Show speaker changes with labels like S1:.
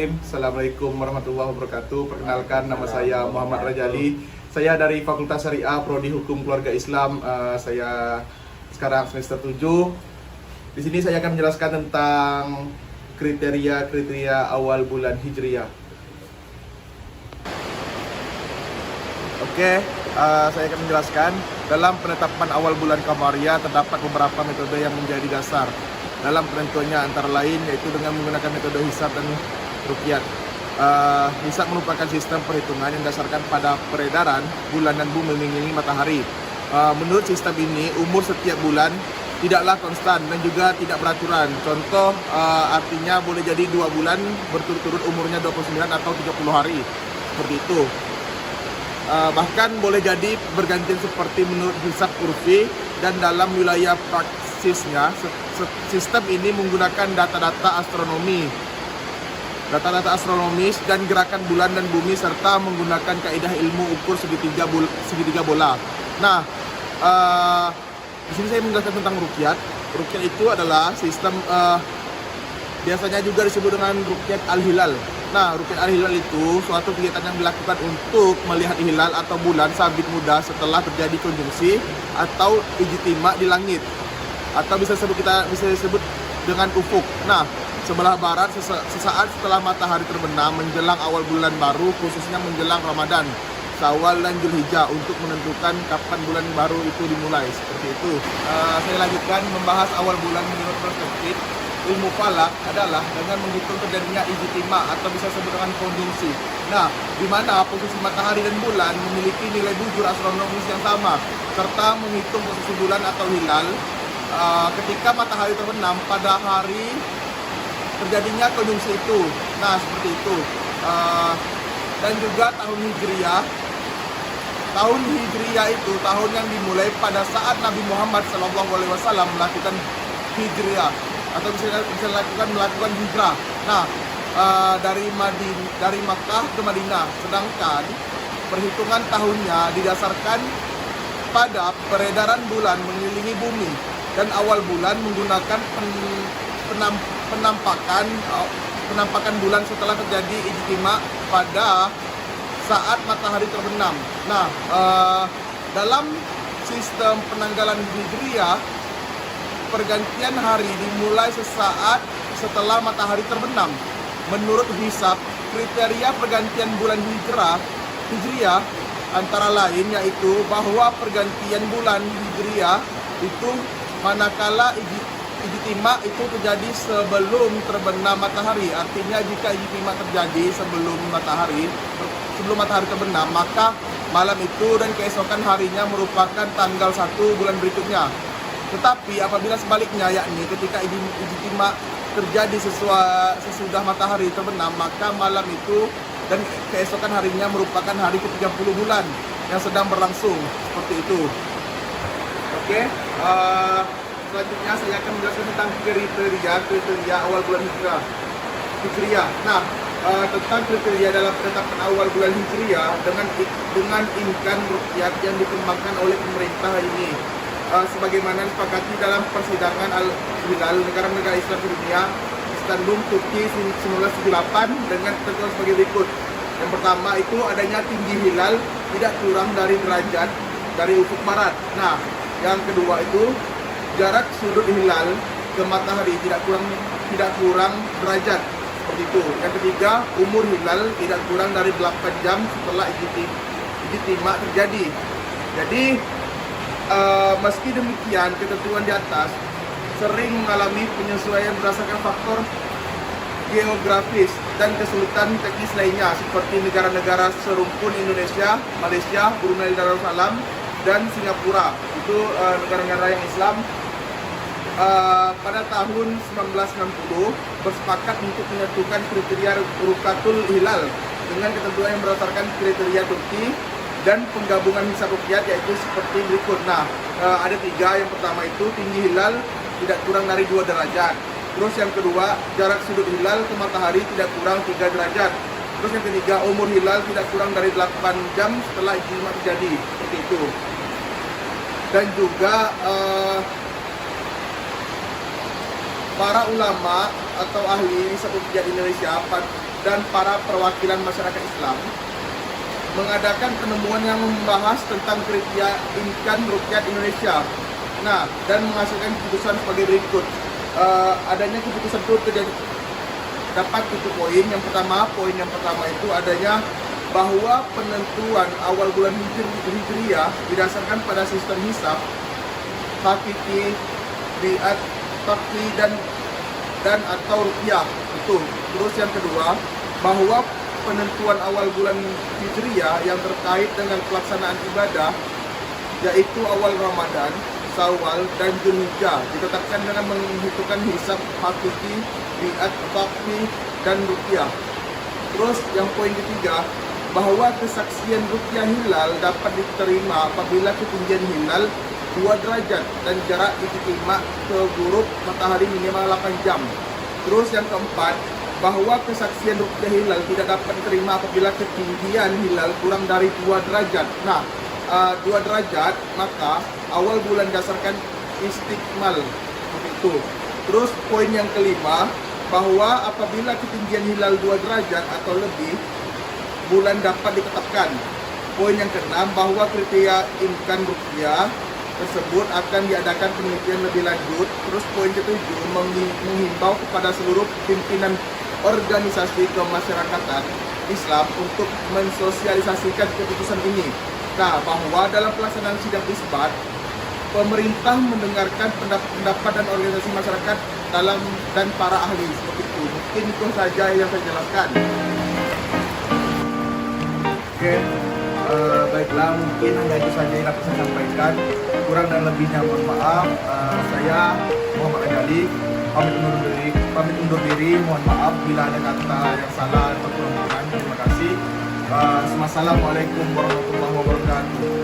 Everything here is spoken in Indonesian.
S1: Bismillahirrahmanirrahim. Assalamualaikum warahmatullahi wabarakatuh. Perkenalkan, nama saya Muhammad Rajali. Saya dari Fakultas Syariah Prodi Hukum Keluarga Islam. Saya sekarang semester 7. Di sini saya akan menjelaskan tentang kriteria awal bulan Hijriah. Oke, saya akan menjelaskan. Dalam penetapan awal bulan Qamariyah terdapat beberapa metode yang menjadi dasar dalam penentuannya, antara lain yaitu dengan menggunakan metode hisab dan ruqyat. Hisab merupakan sistem perhitungan yang didasarkan pada peredaran bulan dan bumi mengelilingi matahari. Menurut sistem ini, umur setiap bulan tidaklah konstan dan juga tidak beraturan. Contoh, artinya boleh jadi 2 bulan berturut-turut umurnya 29 atau 30 hari, seperti itu. Bahkan boleh jadi bergantian seperti menurut hisab urfi, dan dalam wilayah praksisnya sistem ini menggunakan data-data astronomis dan gerakan bulan dan bumi, serta menggunakan kaidah ilmu ukur segitiga bola. Nah, di sini saya menjelaskan tentang ruqyat. Ruqyat itu adalah sistem biasanya juga disebut dengan ruqyat al-hilal. Nah, ruqyat al-hilal itu suatu kegiatan yang dilakukan untuk melihat hilal atau bulan sabit muda setelah terjadi konjungsi atau ijtima di langit, atau bisa disebut dengan ufuk. Nah, sebelah barat sesaat setelah matahari terbenam menjelang awal bulan baru, khususnya menjelang Ramadan, Syawal dan Zulhijjah, untuk menentukan kapan bulan baru itu dimulai, seperti itu. Saya lanjutkan membahas awal bulan menurut perspektif ilmu falak adalah dengan menghitung terjadinya ijtima atau bisa disebut dengan konjungsi. Nah, di mana posisi matahari dan bulan memiliki nilai bujur astronomis yang sama, serta menghitung posisi bulan atau hilal ketika matahari terbenam pada hari terjadinya konjungsi itu. Nah, seperti itu. Dan juga tahun Hijriah. Tahun Hijriah itu tahun yang dimulai pada saat Nabi Muhammad SAW melakukan Hijriah, atau bisa melakukan hijrah. Nah, dari Makkah ke Madinah. Sedangkan perhitungan tahunnya didasarkan pada peredaran bulan mengelilingi bumi, dan awal bulan menggunakan penampakan bulan setelah terjadi ijtima pada saat matahari terbenam. Nah, dalam sistem penanggalan Hijriah, pergantian hari dimulai sesaat setelah matahari terbenam. Menurut hisab, kriteria pergantian bulan Hijriah antara lain yaitu bahwa pergantian bulan Hijriah itu manakala ijtima itu terjadi sebelum terbenam matahari. Artinya jika ijtima terjadi sebelum matahari terbenam, maka malam itu dan keesokan harinya merupakan tanggal 1 bulan berikutnya. Tetapi apabila sebaliknya, yakni ketika ijtima terjadi sesudah matahari terbenam, maka malam itu dan keesokan harinya merupakan hari ke-30 bulan yang sedang berlangsung, seperti itu. Oke, selanjutnya saya akan menjelaskan tentang kriteria awal bulan Hijriah. Nah, tentang kriteria dalam penetapan awal bulan Hijriah dengan imkan ruqyat yang dikembangkan oleh pemerintah ini, sebagaimana disepakati dalam persidangan Al-Hilal negara-negara Islam di dunia, Istanbul, Turki 1978, dengan ketentuan sebagai berikut. Yang pertama itu adanya tinggi hilal tidak kurang dari derajat dari ufuk barat. Nah, yang kedua itu jarak sudut hilal ke matahari tidak kurang derajat, seperti itu. Yang ketiga, umur hilal tidak kurang dari 8 jam setelah ijtima terjadi. Jadi meski demikian, ketentuan di atas sering mengalami penyesuaian berdasarkan faktor geografis dan kesulitan teknis lainnya, seperti negara-negara serumpun Indonesia, Malaysia, Brunei Darussalam, dan Singapura. Itu negara-negara yang Islam. Pada tahun 1960 bersepakat untuk menentukan kriteria Ruqyatul Hilal dengan ketentuan yang berdasarkan kriteria Turki dan penggabungan hisab ruqyat, yaitu seperti berikut. Nah, ada 3. Yang pertama itu tinggi hilal tidak kurang dari 2 derajat. Terus yang kedua, jarak sudut hilal ke matahari tidak kurang 3 derajat. Terus yang ketiga, umur hilal tidak kurang dari 8 jam setelah ijtima terjadi, seperti itu. Dan juga para ulama atau ahli hisab ruqyat Indonesia dan para perwakilan masyarakat Islam mengadakan penemuan yang membahas tentang kriteria income rukyat Indonesia. Nah, dan menghasilkan keputusan sebagai berikut. Adanya keputusan itu dapat 7 poin. Poin yang pertama itu adanya bahwa penentuan awal bulan Hijriah didasarkan pada sistem hisab hakiki, bi'at, takwi dan atau rupiah itu. Terus yang kedua, bahwa penentuan awal bulan Hijriah yang terkait dengan pelaksanaan ibadah yaitu awal Ramadan, Syawal dan Dzulhijjah ditetapkan dengan menghitungkan hisab hakiki, bi'at, takwi dan rupiah. Terus yang poin ketiga, bahwa kesaksian rukyah hilal dapat diterima apabila ketinggian hilal 2 derajat dan jarak ijtima ke ghurub matahari minimal 8 jam. Terus yang keempat, bahwa kesaksian rukyah hilal tidak dapat diterima apabila ketinggian hilal kurang dari 2 derajat. Nah, 2 derajat maka awal bulan dasarkan istikmal begitu. Terus poin yang kelima, bahwa apabila ketinggian hilal 2 derajat atau lebih, bulan dapat ditetapkan. Poin yang keenam, bahwa kriteria imkan rukyah tersebut akan diadakan penelitian lebih lanjut. Terus poin ketujuh, menghimbau kepada seluruh pimpinan organisasi kemasyarakatan Islam untuk mensosialisasikan keputusan ini. Nah, bahwa dalam pelaksanaan sidang isbat, pemerintah mendengarkan pendapat dan organisasi masyarakat dan para ahli seperti itu. Mungkin itu saja yang saya jelaskan. Oke, baiklah, mungkin hanya itu saja yang dapat saya sampaikan. Kurang dan lebihnya mohon maaf. Saya Muhammad Ghazali pamit undur diri. Mohon maaf bila ada kata yang salah atau kelemahan. Terima kasih. Assalamualaikum warahmatullahi wabarakatuh.